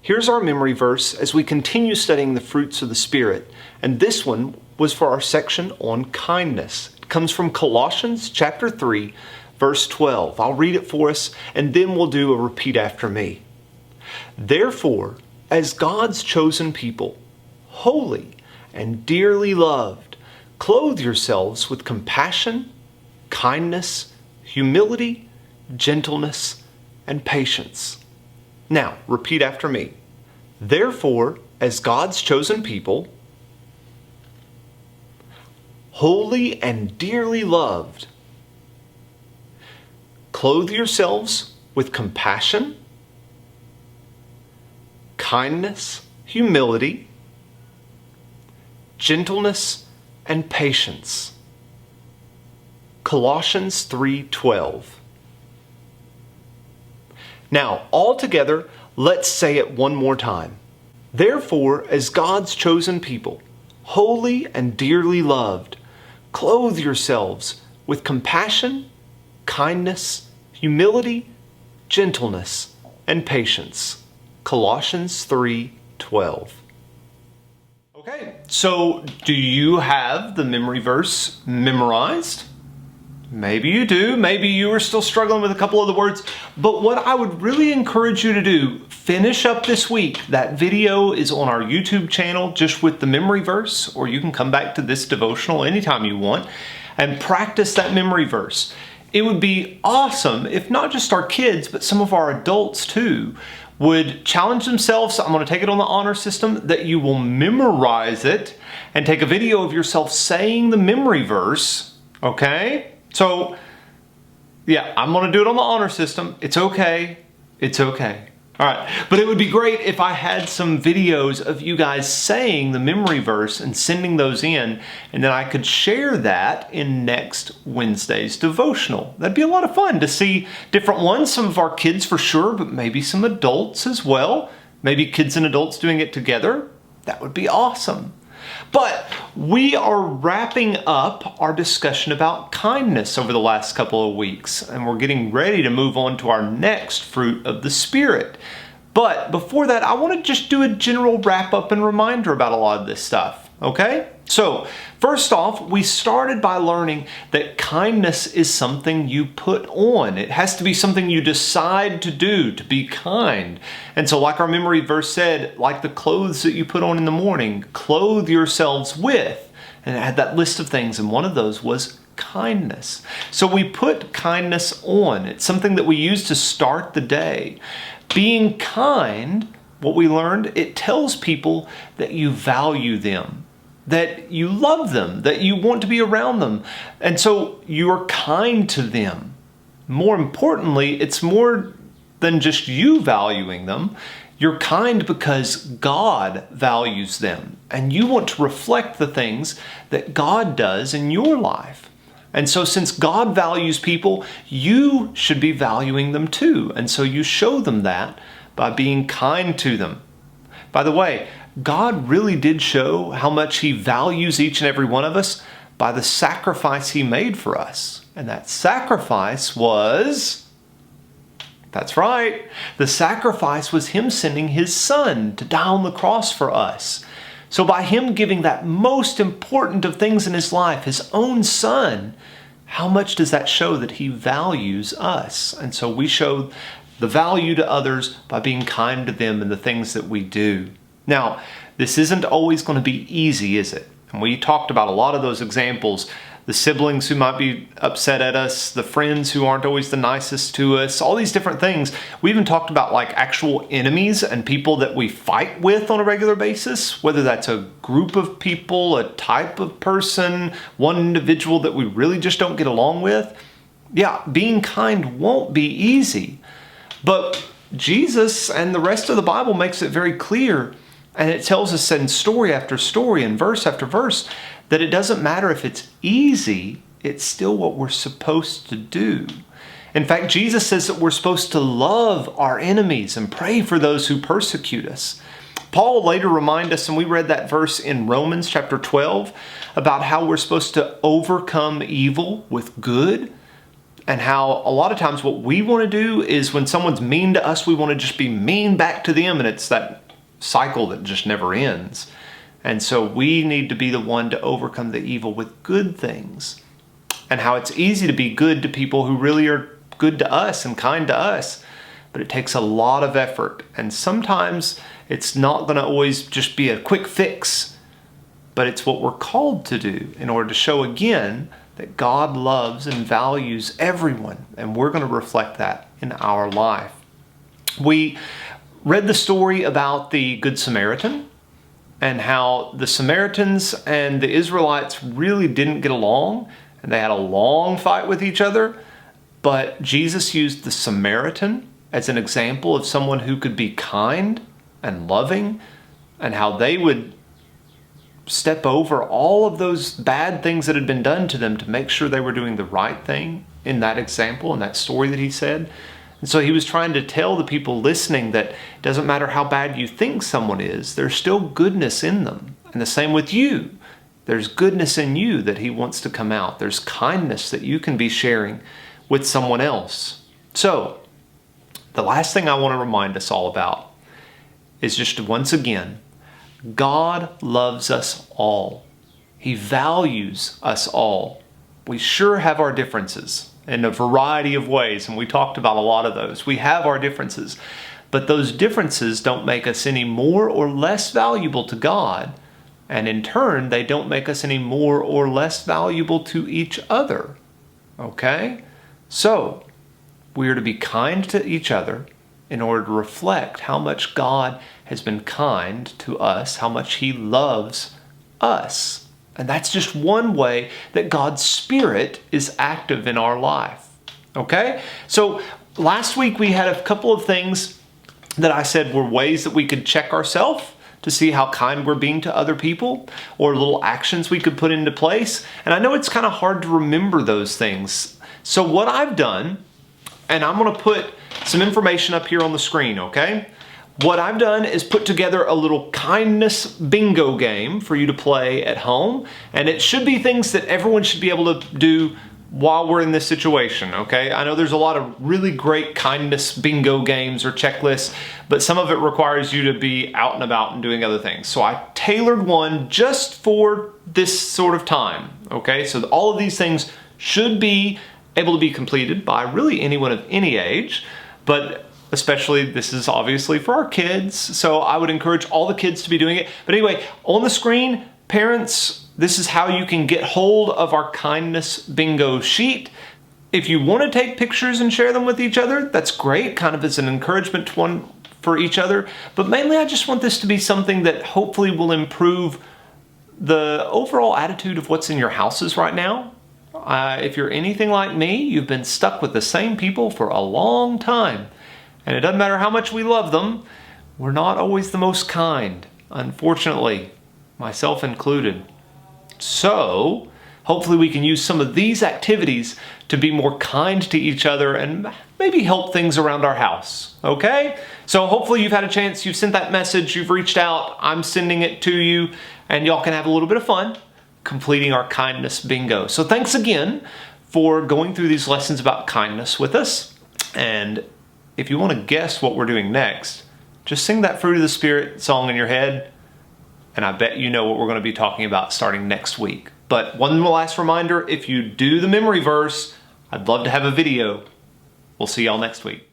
Here's our memory verse as we continue studying the fruits of the Spirit. And this one was for our section on kindness. It comes from Colossians chapter 3, verse 12. I'll read it for us, and then we'll do a repeat after me. Therefore, as God's chosen people, holy and dearly loved, clothe yourselves with compassion, kindness, humility, gentleness, and patience. Now, repeat after me. Therefore, as God's chosen people, holy and dearly loved, clothe yourselves with compassion, kindness, humility, gentleness, and patience. Colossians 3:12. Now, all together, let's say it one more time. Therefore, as God's chosen people, holy and dearly loved, clothe yourselves with compassion, kindness, humility, gentleness, and patience. Colossians 3:12. Okay, so do you have the memory verse memorized? Maybe you do. Maybe you are still struggling with a couple of the words. But what I would really encourage you to do, finish up this week. That video is on our YouTube channel just with the memory verse, or you can come back to this devotional anytime you want and practice that memory verse. It would be awesome if not just our kids, but some of our adults too would challenge themselves. I'm going to take it on the honor system that you will memorize it and take a video of yourself saying the memory verse, okay? So, yeah, I'm going to do it on the honor system. It's okay. It's okay. All right. But it would be great if I had some videos of you guys saying the memory verse and sending those in, and then I could share that in next Wednesday's devotional. That'd be a lot of fun to see different ones, some of our kids for sure, but maybe some adults as well. Maybe kids and adults doing it together. That would be awesome. But we are wrapping up our discussion about kindness over the last couple of weeks, and we're getting ready to move on to our next fruit of the Spirit. But before that, I want to just do a general wrap up and reminder about a lot of this stuff, okay? So, first off, we started by learning that kindness is something you put on. It has to be something you decide to do, to be kind. And so like our memory verse said, like the clothes that you put on in the morning, clothe yourselves with. And it had that list of things, and one of those was kindness. So we put kindness on. It's something that we use to start the day. Being kind, what we learned, it tells people that you value them, that you love them, that you want to be around them. And so you're kind to them. More importantly, it's more than just you valuing them. You're kind because God values them, and you want to reflect the things that God does in your life. And so since God values people, you should be valuing them too. And so you show them that by being kind to them. By the way, God really did show how much He values each and every one of us by the sacrifice He made for us. And that sacrifice was, that's right, the sacrifice was Him sending His Son to die on the cross for us. So by Him giving that most important of things in His life, His own Son, how much does that show that He values us? And so we show the value to others by being kind to them in the things that we do. Now, this isn't always going to be easy, is it? And we talked about a lot of those examples. The siblings who might be upset at us, the friends who aren't always the nicest to us, all these different things. We even talked about like actual enemies and people that we fight with on a regular basis, whether that's a group of people, a type of person, one individual that we really just don't get along with. Yeah, being kind won't be easy. But Jesus and the rest of the Bible makes it very clear, and it tells us in story after story and verse after verse that it doesn't matter if it's easy, it's still what we're supposed to do. In fact, Jesus says that we're supposed to love our enemies and pray for those who persecute us. Paul later reminded us, and we read that verse in Romans chapter 12, about how we're supposed to overcome evil with good. and how a lot of times what we want to do is when someone's mean to us, we want to just be mean back to them, and it's that cycle that just never ends. And so we need to be the one to overcome the evil with good things, and how it's easy to be good to people who really are good to us and kind to us, but it takes a lot of effort, and sometimes it's not going to always just be a quick fix, but it's what we're called to do in order to show again that God loves and values everyone, and we're going to reflect that in our life. We read the story about the Good Samaritan and how the Samaritans and the Israelites really didn't get along, and they had a long fight with each other, but Jesus used the Samaritan as an example of someone who could be kind and loving, and how they would step over all of those bad things that had been done to them to make sure they were doing the right thing in that example, in that story that he said. And so he was trying to tell the people listening that it doesn't matter how bad you think someone is, there's still goodness in them. And the same with you. There's goodness in you that he wants to come out. There's kindness that you can be sharing with someone else. So the last thing I want to remind us all about is just once again, God loves us all. He values us all. We sure have our differences in a variety of ways, and we talked about a lot of those. We have our differences, but those differences don't make us any more or less valuable to God, and in turn, they don't make us any more or less valuable to each other. Okay? So, we are to be kind to each other in order to reflect how much God has been kind to us, how much he loves us. And that's just one way that God's Spirit is active in our life. Okay? So last week we had a couple of things that I said were ways that we could check ourselves to see how kind we're being to other people, or little actions we could put into place. And I know it's kind of hard to remember those things. So what I've done, and I'm going to put some information up here on the screen, okay? What I've done is put together a little kindness bingo game for you to play at home, and it should be things that everyone should be able to do while we're in this situation, okay? I know there's a lot of really great kindness bingo games or checklists, but some of it requires you to be out and about and doing other things. So I tailored one just for this sort of time, okay? So all of these things should be able to be completed by really anyone of any age, but especially this is obviously for our kids, so I would encourage all the kids to be doing it. But anyway, on the screen, parents, this is how you can get hold of our kindness bingo sheet. If you want to take pictures and share them with each other, that's great, kind of as an encouragement to one for each other. But mainly I just want this to be something that hopefully will improve the overall attitude of what's in your houses right now. If you're anything like me, you've been stuck with the same people for a long time. And it doesn't matter how much we love them, we're not always the most kind, unfortunately, myself included. So, hopefully we can use some of these activities to be more kind to each other and maybe help things around our house, okay? So hopefully you've had a chance, you've sent that message, you've reached out, I'm sending it to you, and y'all can have a little bit of fun completing our kindness bingo. So thanks again for going through these lessons about kindness with us. And if you want to guess what we're doing next, just sing that Fruit of the Spirit song in your head, and I bet you know what we're going to be talking about starting next week. But one last reminder, if you do the memory verse, I'd love to have a video. We'll see y'all next week.